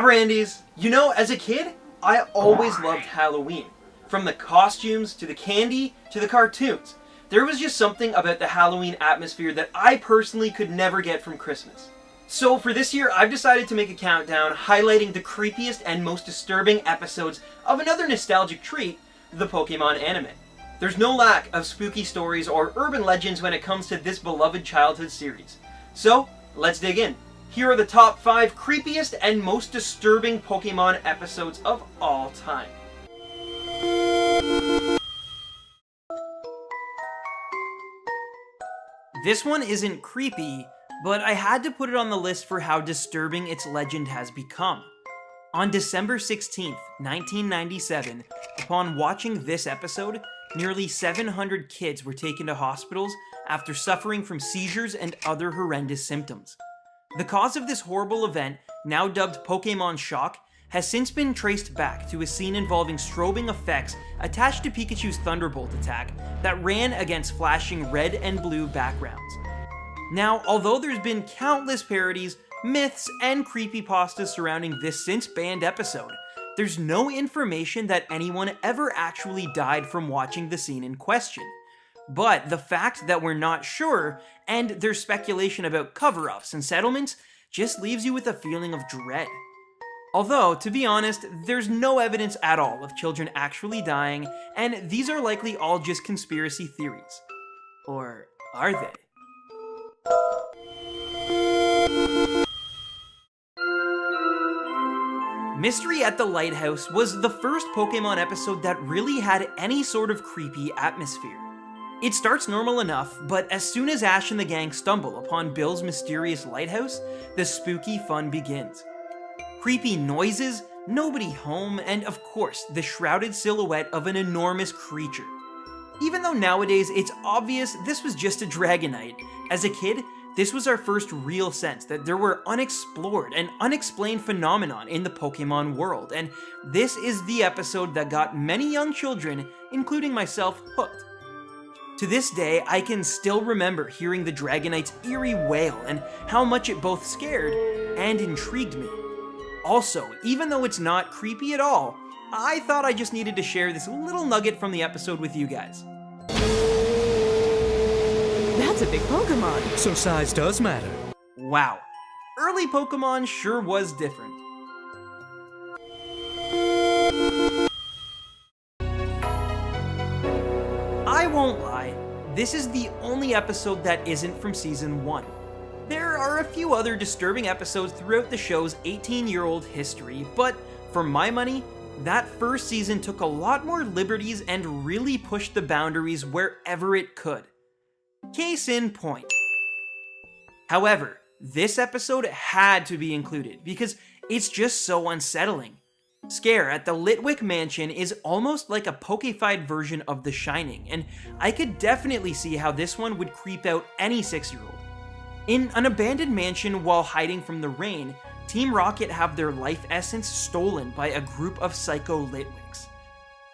Brandies! You know, as a kid, I always loved Halloween. From the costumes, to the candy, to the cartoons. There was just something about the Halloween atmosphere that I personally could never get from Christmas. So for this year, I've decided to make a countdown highlighting the creepiest and most disturbing episodes of another nostalgic treat, the Pokémon anime. There's no lack of spooky stories or urban legends when it comes to this beloved childhood series. So, let's dig in. Here are the top 5 creepiest and most disturbing Pokémon episodes of all time. This one isn't creepy, but I had to put it on the list for how disturbing its legend has become. On December 16th, 1997, upon watching this episode, nearly 700 kids were taken to hospitals after suffering from seizures and other horrendous symptoms. The cause of this horrible event, now dubbed Pokémon Shock, has since been traced back to a scene involving strobing effects attached to Pikachu's Thunderbolt attack that ran against flashing red and blue backgrounds. Now, although there's been countless parodies, myths, and creepypastas surrounding this since-banned episode, there's no information that anyone ever actually died from watching the scene in question. But the fact that we're not sure, and there's speculation about cover-ups and settlements, just leaves you with a feeling of dread. Although, to be honest, there's no evidence at all of children actually dying, and these are likely all just conspiracy theories. Or are they? Mystery at the Lighthouse was the first Pokémon episode that really had any sort of creepy atmosphere. It starts normal enough, but as soon as Ash and the gang stumble upon Bill's mysterious lighthouse, the spooky fun begins. Creepy noises, nobody home, and of course, the shrouded silhouette of an enormous creature. Even though nowadays it's obvious this was just a Dragonite, as a kid, this was our first real sense that there were unexplored and unexplained phenomenon in the Pokémon world, and this is the episode that got many young children, including myself, hooked. To this day, I can still remember hearing the Dragonite's eerie wail and how much it both scared and intrigued me. Also, even though it's not creepy at all, I thought I just needed to share this little nugget from the episode with you guys. That's a big Pokémon. So size does matter. Wow. Early Pokémon sure was different. I won't lie, this is the only episode that isn't from Season 1. There are a few other disturbing episodes throughout the show's 18-year-old history, but for my money, that first season took a lot more liberties and really pushed the boundaries wherever it could. Case in point. However, this episode had to be included because it's just so unsettling. Scare at the Litwick Mansion is almost like a Pokéfied version of The Shining, and I could definitely see how this one would creep out any 6-year-old. In an abandoned mansion while hiding from the rain, Team Rocket have their life essence stolen by a group of psycho Litwicks.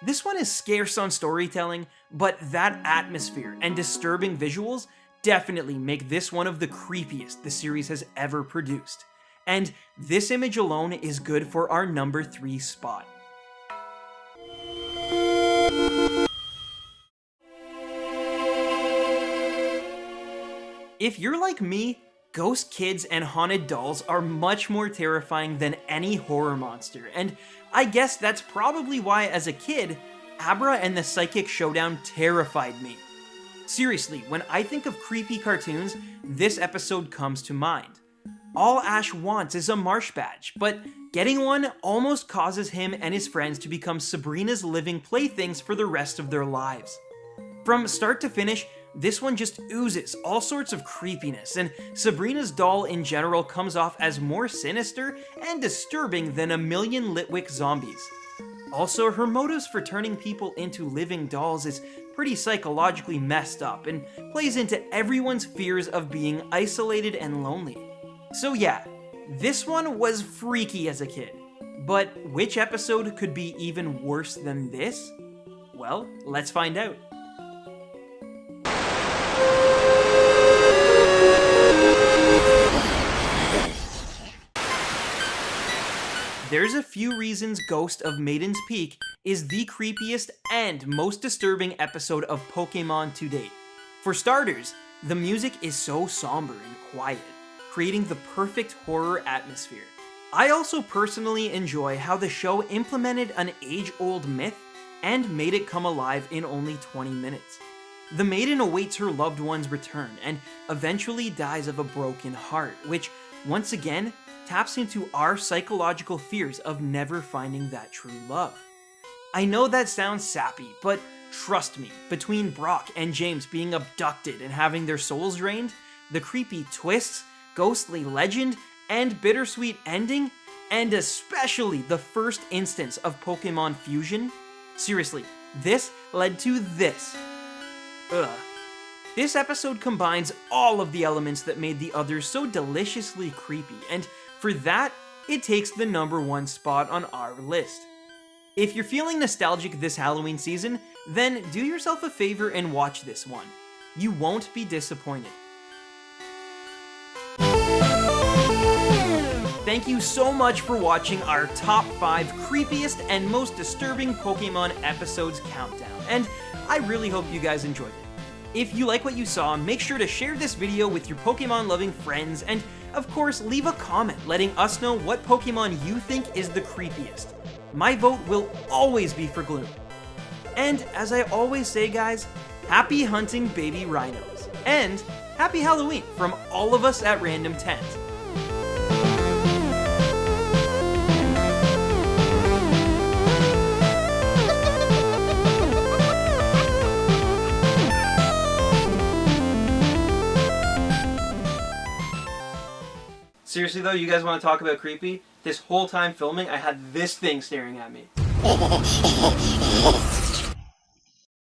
This one is scarce on storytelling, but that atmosphere and disturbing visuals definitely make this one of the creepiest the series has ever produced. And this image alone is good for our number 3 spot. If you're like me, ghost kids and haunted dolls are much more terrifying than any horror monster, and I guess that's probably why as a kid, Abra and the Psychic Showdown terrified me. Seriously, when I think of creepy cartoons, this episode comes to mind. All Ash wants is a marsh badge, but getting one almost causes him and his friends to become Sabrina's living playthings for the rest of their lives. From start to finish, this one just oozes all sorts of creepiness, and Sabrina's doll in general comes off as more sinister and disturbing than a million Litwick zombies. Also, her motives for turning people into living dolls is pretty psychologically messed up and plays into everyone's fears of being isolated and lonely. So yeah, this one was freaky as a kid, but which episode could be even worse than this? Well, let's find out. there's a few reasons Ghost of Maiden's Peak is the creepiest and most disturbing episode of Pokémon to date. For starters, the music is so somber and quiet, creating the perfect horror atmosphere. I also personally enjoy how the show implemented an age-old myth and made it come alive in only 20 minutes. The maiden awaits her loved one's return and eventually dies of a broken heart, which, once again, taps into our psychological fears of never finding that true love. I know that sounds sappy, but trust me, between Brock and James being abducted and having their souls drained, the creepy twists, ghostly legend, and bittersweet ending, and especially the first instance of Pokemon Fusion, seriously, this led to this. Ugh. This episode combines all of the elements that made the others so deliciously creepy, and for that, it takes the #1 spot on our list. If you're feeling nostalgic this Halloween season, then do yourself a favor and watch this one. You won't be disappointed. Thank you so much for watching our top 5 creepiest and most disturbing Pokemon episodes countdown, and I really hope you guys enjoyed it. If you like what you saw, make sure to share this video with your Pokemon-loving friends, and of course, leave a comment letting us know what Pokemon you think is the creepiest. My vote will always be for Gloom. And as I always say, guys, happy hunting baby rhinos, and happy Halloween from all of us at Random Tent. Seriously though, you guys want to talk about creepy? This whole time filming, I had this thing staring at me.